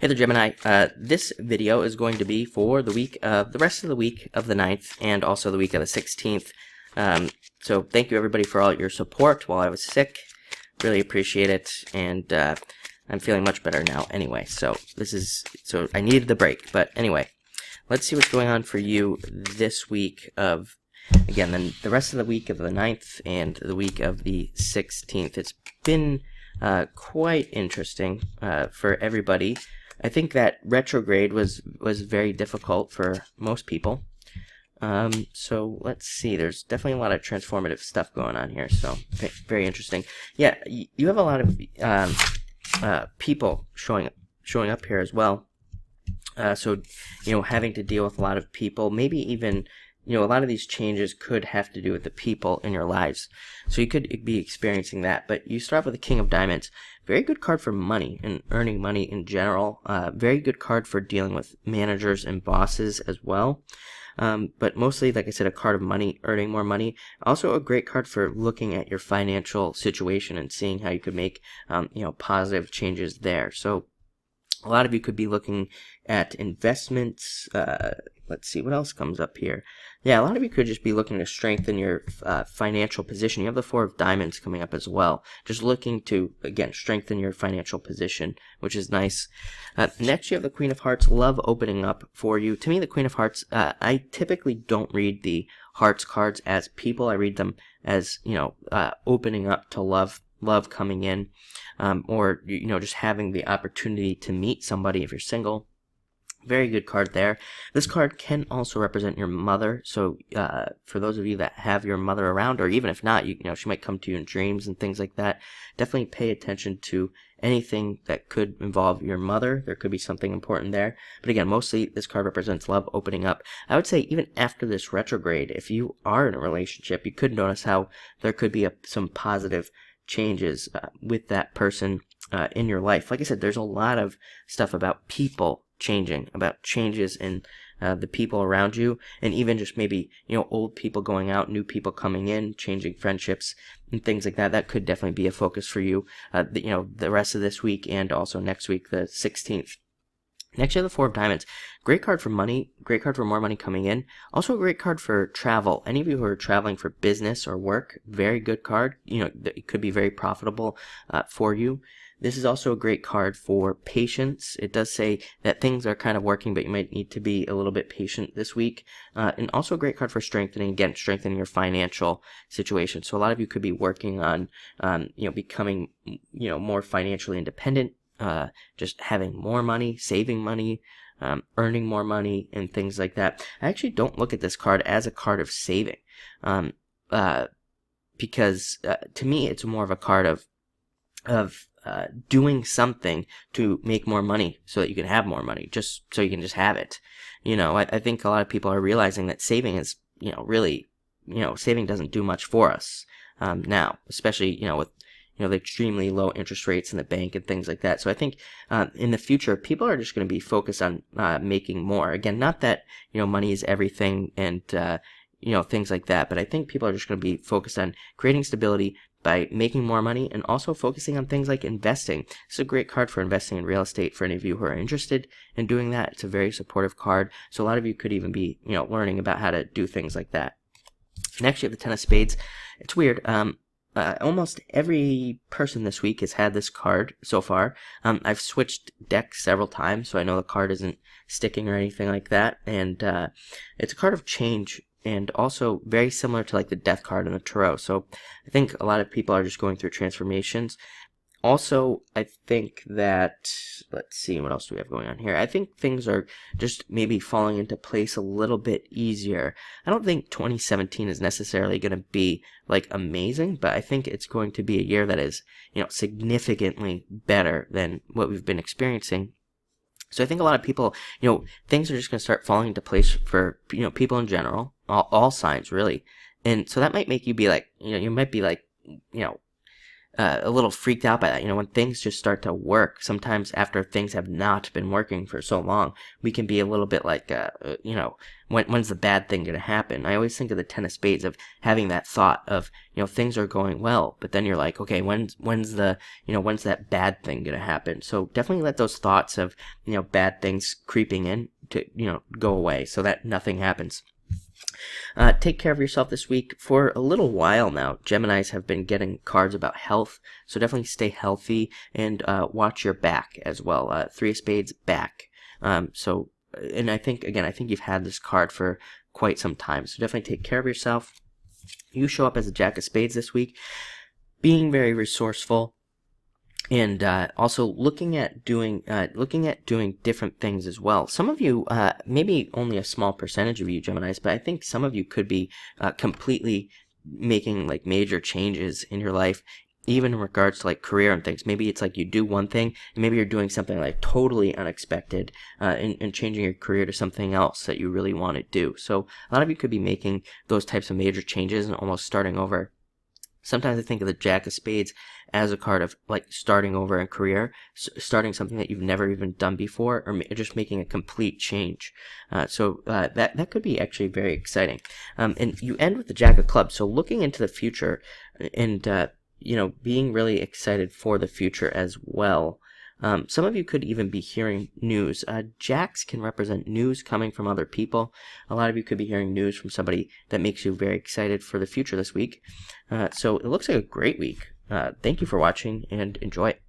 Hey there, Gemini. This video is going to be for the rest of the week of the 9th and also the week of the 16th. So thank you everybody for all your support while I was sick. Really appreciate it, and I'm feeling much better now anyway. So I needed the break, but anyway, let's see what's going on for you this week of, again, then the rest of the week of the 9th and the week of the 16th. It's been quite interesting for everybody. I think that retrograde was very difficult for most people. So let's see. There's definitely a lot of transformative stuff going on here. So very interesting. Yeah, you have a lot of people showing up here as well. So having to deal with a lot of people, maybe even a lot of these changes could have to do with the people in your lives. So you could be experiencing that. But you start with the King of Diamonds. Very good card for money and earning money in general. Very good card for dealing with managers and bosses as well. But mostly, like I said, a card of money, earning more money. Also a great card for looking at your financial situation and seeing how you could make positive changes there. So a lot of you could be looking at investments. Let's see what else comes up here. Yeah, a lot of you could just be looking to strengthen your financial position. You have the Four of Diamonds coming up as well. Just looking to, again, strengthen your financial position, which is nice. Next, you have the Queen of Hearts, love opening up for you. To me, the Queen of Hearts, I typically don't read the Hearts cards as people. I read them as, opening up to love coming in, or just having the opportunity to meet somebody if you're single. Very good card there. This card can also represent your mother. So for those of you that have your mother around, or even if not, she might come to you in dreams and things like that. Definitely pay attention to anything that could involve your mother. There could be something important there. But again, mostly this card represents love opening up. I would say even after this retrograde, if you are in a relationship, you could notice how there could be some positive changes with that person in your life. Like I said, there's a lot of stuff about people changing, about changes in the people around you, and even just maybe old people going out, new people coming in, changing friendships and things like that. That could definitely be a focus for you the rest of this week and also next week, the 16th. Next, you have the Four of Diamonds. Great card for money, great card for more money coming in. Also a great card for travel. Any of you who are traveling for business or work, very good card. It could be very profitable for you. This is also a great card for patience. It does say that things are kind of working, but you might need to be a little bit patient this week. And also a great card for strengthening your financial situation. So a lot of you could be working on, becoming, more financially independent, just having more money, saving money, earning more money, and things like that. I actually don't look at this card as a card of saving, because to me it's more of a card of doing something to make more money so that you can have more money, just so you can just have it. I think a lot of people are realizing that saving is, really, saving doesn't do much for us now, especially, with the extremely low interest rates in the bank and things like that. So I think in the future, people are just going to be focused on making more. Again, not that, money is everything and, things like that, but I think people are just going to be focused on creating stability by making more money and also focusing on things like investing. It's a great card for investing in real estate for any of you who are interested in doing that. It's a very supportive card. So a lot of you could even be, learning about how to do things like that. Next, you have the Ten of Spades. It's weird. Almost every person this week has had this card so far. I've switched decks several times, so I know the card isn't sticking or anything like that. And it's a card of change, and also very similar to like the Death card in the Tarot. So I think a lot of people are just going through transformations. Also, I think that, let's see, what else do we have going on here? I think things are just maybe falling into place a little bit easier. I don't think 2017 is necessarily going to be like amazing, but I think it's going to be a year that is, significantly better than what we've been experiencing. So I think a lot of people, things are just going to start falling into place for, people in general, all signs really. And so that might make you be like, you might be like, a little freaked out by that. When things just start to work, sometimes after things have not been working for so long, we can be a little bit like, when's the bad thing going to happen? I always think of the 10 of spades, of having that thought of, things are going well, but then you're like, okay, when's that bad thing going to happen? So definitely let those thoughts of, bad things creeping in to, go away so that nothing happens. Take care of yourself this week. For a little while now, Geminis have been getting cards about health, so definitely stay healthy and watch your back as well. 3 of spades, back. And I think you've had this card for quite some time, so definitely take care of yourself. You show up as a Jack of Spades this week, being very resourceful, and also looking at doing different things as well. Some of you, maybe only a small percentage of you Geminis, but I think some of you could be completely making like major changes in your life, even in regards to like career and things. Maybe it's like you do one thing, and maybe you're doing something like totally unexpected, and changing your career to something else that you really want to do. So a lot of you could be making those types of major changes and almost starting over. Sometimes I think of the Jack of Spades as a card of like starting over in career, starting something that you've never even done before, or just making a complete change. So that could be actually very exciting. And you end with the Jack of Clubs, so looking into the future and being really excited for the future as well. Some of you could even be hearing news. Jacks can represent news coming from other people. A lot of you could be hearing news from somebody that makes you very excited for the future this week. So it looks like a great week. Thank you for watching and enjoy it.